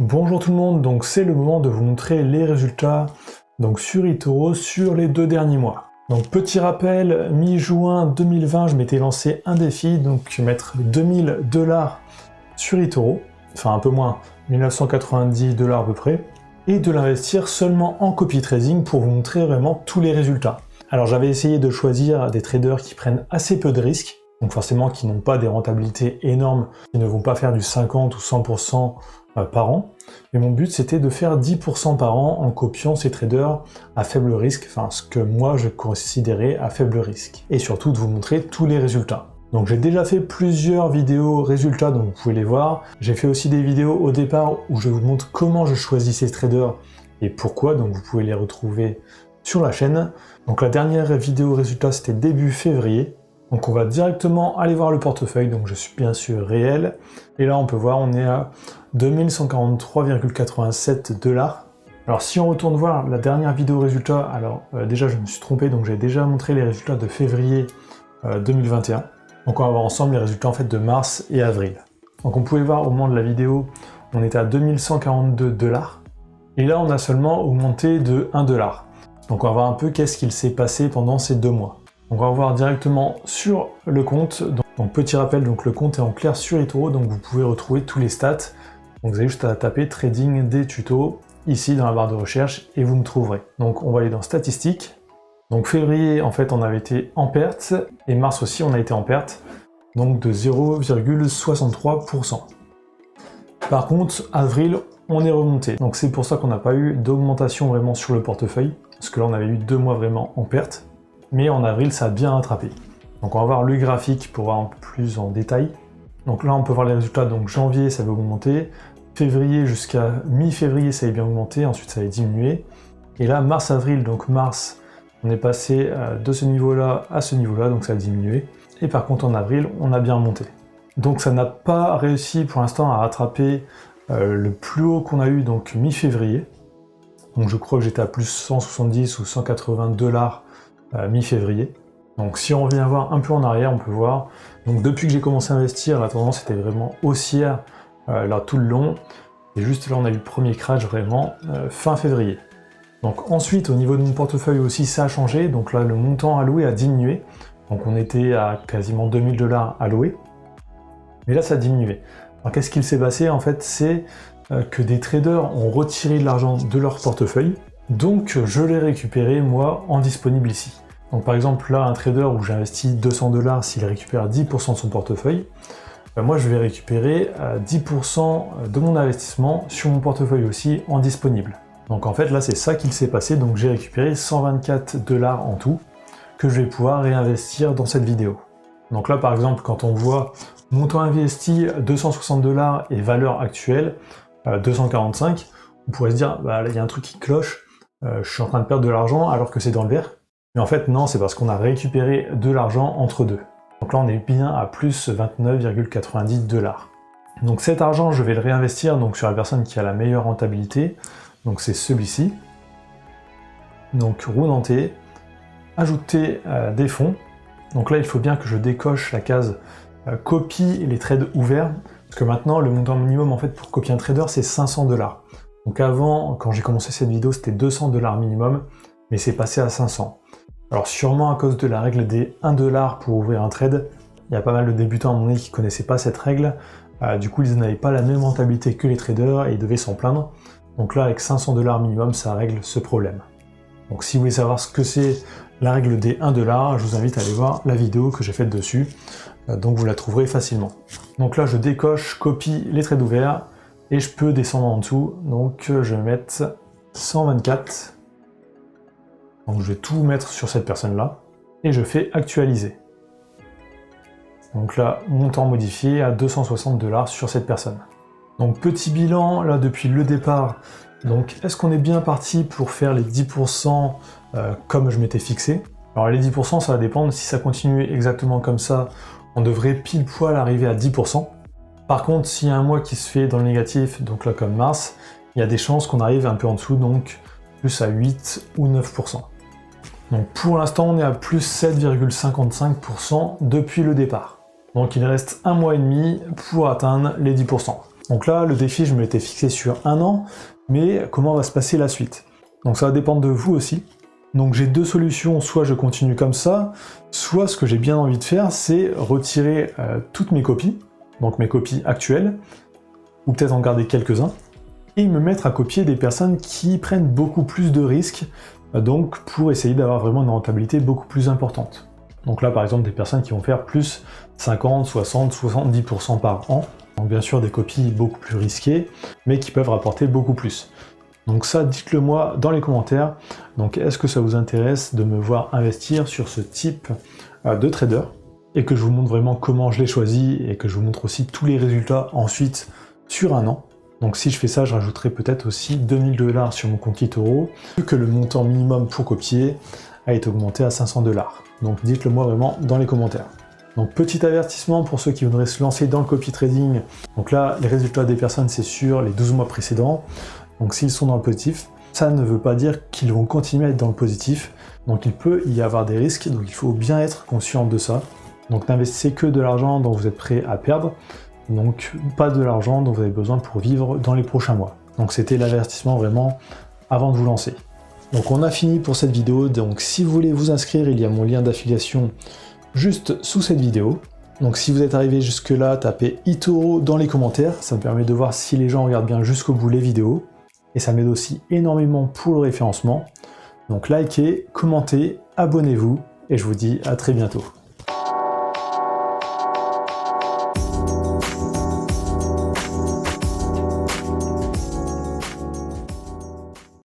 Bonjour tout le monde, donc c'est le moment de vous montrer les résultats donc sur eToro sur les 2 derniers mois. Donc petit rappel, mi-juin 2020, je m'étais lancé un défi, donc mettre 2000 $ sur eToro, enfin un peu moins, 1990 $ à peu près, et de l'investir seulement en copy trading pour vous montrer vraiment tous les résultats. Alors j'avais essayé de choisir des traders qui prennent assez peu de risques, donc forcément qui n'ont pas des rentabilités énormes, qui ne vont pas faire du 50 ou 100% par an, mais mon but c'était de faire 10% par an en copiant ces traders à faible risque, enfin ce que moi je considérais à faible risque, et surtout de vous montrer tous les résultats. Donc j'ai déjà fait plusieurs vidéos résultats, donc vous pouvez les voir. J'ai fait aussi des vidéos au départ où je vous montre comment je choisis ces traders et pourquoi, donc vous pouvez les retrouver sur la chaîne. Donc la dernière vidéo résultat c'était début février. Donc on va directement aller voir le portefeuille, donc je suis bien sûr réel, et là on peut voir on est à 2143,87 $. Alors si on retourne voir la dernière vidéo résultat, alors déjà je me suis trompé, donc j'ai déjà montré les résultats de février 2021. Donc on va voir ensemble les résultats en fait de mars et avril. Donc on pouvait voir au moment de la vidéo, on était à 2142 $, et là on a seulement augmenté de 1 $. Donc on va voir un peu qu'est-ce qu'il s'est passé pendant ces 2 mois. On va voir directement sur le compte. Donc petit rappel, donc le compte est en clair sur eToro, donc vous pouvez retrouver tous les stats. Donc vous avez juste à taper trading des tutos ici dans la barre de recherche et vous me trouverez. Donc on va aller dans statistiques. Donc février en fait on avait été en perte et mars aussi on a été en perte, donc de 0,63%. Par contre avril on est remonté, donc c'est pour ça qu'on n'a pas eu d'augmentation vraiment sur le portefeuille, parce que là on avait eu 2 mois vraiment en perte. Mais en avril, ça a bien rattrapé. Donc on va voir le graphique pour voir un peu plus en détail. Donc là, on peut voir les résultats. Donc janvier, ça avait augmenté. Février jusqu'à mi-février, ça avait bien augmenté. Ensuite, ça avait diminué. Et là, mars-avril, donc mars, on est passé de ce niveau-là à ce niveau-là, donc ça a diminué. Et par contre, en avril, on a bien remonté. Donc ça n'a pas réussi pour l'instant à rattraper le plus haut qu'on a eu, donc mi-février. Donc je crois que j'étais à plus 170 ou 180 $ mi-février. Donc si on revient voir un peu en arrière, on peut voir, donc depuis que j'ai commencé à investir, la tendance était vraiment haussière là tout le long, et juste là on a eu le premier crash vraiment fin février. Donc ensuite au niveau de mon portefeuille aussi ça a changé, donc là le montant alloué a diminué, donc on était à quasiment 2000 $ alloués, mais là ça a diminué. Alors qu'est-ce qu'il s'est passé en fait, c'est que des traders ont retiré de l'argent de leur portefeuille, donc je l'ai récupéré moi en disponible ici. Donc par exemple là un trader où j'ai investi 200 $, s'il récupère 10% de son portefeuille, moi je vais récupérer 10% de mon investissement sur mon portefeuille aussi en disponible. Donc en fait là c'est ça qu'il s'est passé, donc j'ai récupéré 124 $ en tout que je vais pouvoir réinvestir dans cette vidéo. Donc là par exemple quand on voit montant investi 260 $ et valeur actuelle 245, on pourrait se dire bah il y a un truc qui cloche, je suis en train de perdre de l'argent alors que c'est dans le vert. Mais en fait non, c'est parce qu'on a récupéré de l'argent entre deux. Donc là on est bien à plus 29,90 $. Donc cet argent je vais le réinvestir donc sur la personne qui a la meilleure rentabilité, donc c'est celui-ci. Donc roudenter, ajouter des fonds. Donc là il faut bien que je décoche la case copie les trades ouverts, parce que maintenant le montant minimum en fait pour copier un trader c'est 500 $. Donc avant, quand j'ai commencé cette vidéo, c'était 200 $ minimum, mais c'est passé à 500. Alors sûrement à cause de la règle des 1 $ pour ouvrir un trade, il y a pas mal de débutants à mon avis qui ne connaissaient pas cette règle, du coup ils n'avaient pas la même rentabilité que les traders et ils devaient s'en plaindre. Donc là avec 500 $ minimum, ça règle ce problème. Donc si vous voulez savoir ce que c'est la règle des 1 $, je vous invite à aller voir la vidéo que j'ai faite dessus, donc vous la trouverez facilement. Donc là je décoche, copie les trades ouverts, et je peux descendre en dessous, donc je vais mettre 124, donc je vais tout mettre sur cette personne-là, et je fais actualiser. Donc là, montant modifié à 260 $ sur cette personne. Donc petit bilan, là depuis le départ, donc est-ce qu'on est bien parti pour faire les 10% comme je m'étais fixé? Alors les 10% ça va dépendre, si ça continue exactement comme ça, on devrait pile poil arriver à 10%. Par contre, s'il y a un mois qui se fait dans le négatif, donc là comme mars, il y a des chances qu'on arrive un peu en dessous, donc plus à 8 ou 9%. Donc pour l'instant, on est à plus 7,55% depuis le départ. Donc il reste un mois et demi pour atteindre les 10%. Donc là, le défi, je me l'étais fixé sur 1 an, mais comment va se passer la suite? Donc ça va dépendre de vous aussi. Donc j'ai deux solutions, soit je continue comme ça, soit ce que j'ai bien envie de faire, c'est retirer toutes mes copies, donc mes copies actuelles, ou peut-être en garder quelques-uns, et me mettre à copier des personnes qui prennent beaucoup plus de risques, donc pour essayer d'avoir vraiment une rentabilité beaucoup plus importante. Donc là par exemple des personnes qui vont faire plus 50, 60, 70% par an, donc bien sûr des copies beaucoup plus risquées, mais qui peuvent rapporter beaucoup plus. Donc ça, dites-le moi dans les commentaires. Donc est-ce que ça vous intéresse de me voir investir sur ce type de trader, et que je vous montre vraiment comment je l'ai choisi, et que je vous montre aussi tous les résultats ensuite sur 1 an. Donc si je fais ça, je rajouterai peut-être aussi 2000 $ sur mon compte eToro, vu que le montant minimum pour copier a été augmenté à 500 $. Donc dites-le moi vraiment dans les commentaires. Donc petit avertissement pour ceux qui voudraient se lancer dans le copy trading. Donc là, les résultats des personnes, c'est sur les 12 mois précédents. Donc s'ils sont dans le positif, ça ne veut pas dire qu'ils vont continuer à être dans le positif. Donc il peut y avoir des risques, donc il faut bien être conscient de ça. Donc n'investissez que de l'argent dont vous êtes prêt à perdre, donc pas de l'argent dont vous avez besoin pour vivre dans les prochains mois. Donc c'était l'avertissement vraiment avant de vous lancer. Donc on a fini pour cette vidéo, donc si vous voulez vous inscrire, il y a mon lien d'affiliation juste sous cette vidéo. Donc si vous êtes arrivé jusque là, tapez eToro dans les commentaires, ça me permet de voir si les gens regardent bien jusqu'au bout les vidéos, et ça m'aide aussi énormément pour le référencement. Donc likez, commentez, abonnez-vous, et je vous dis à très bientôt.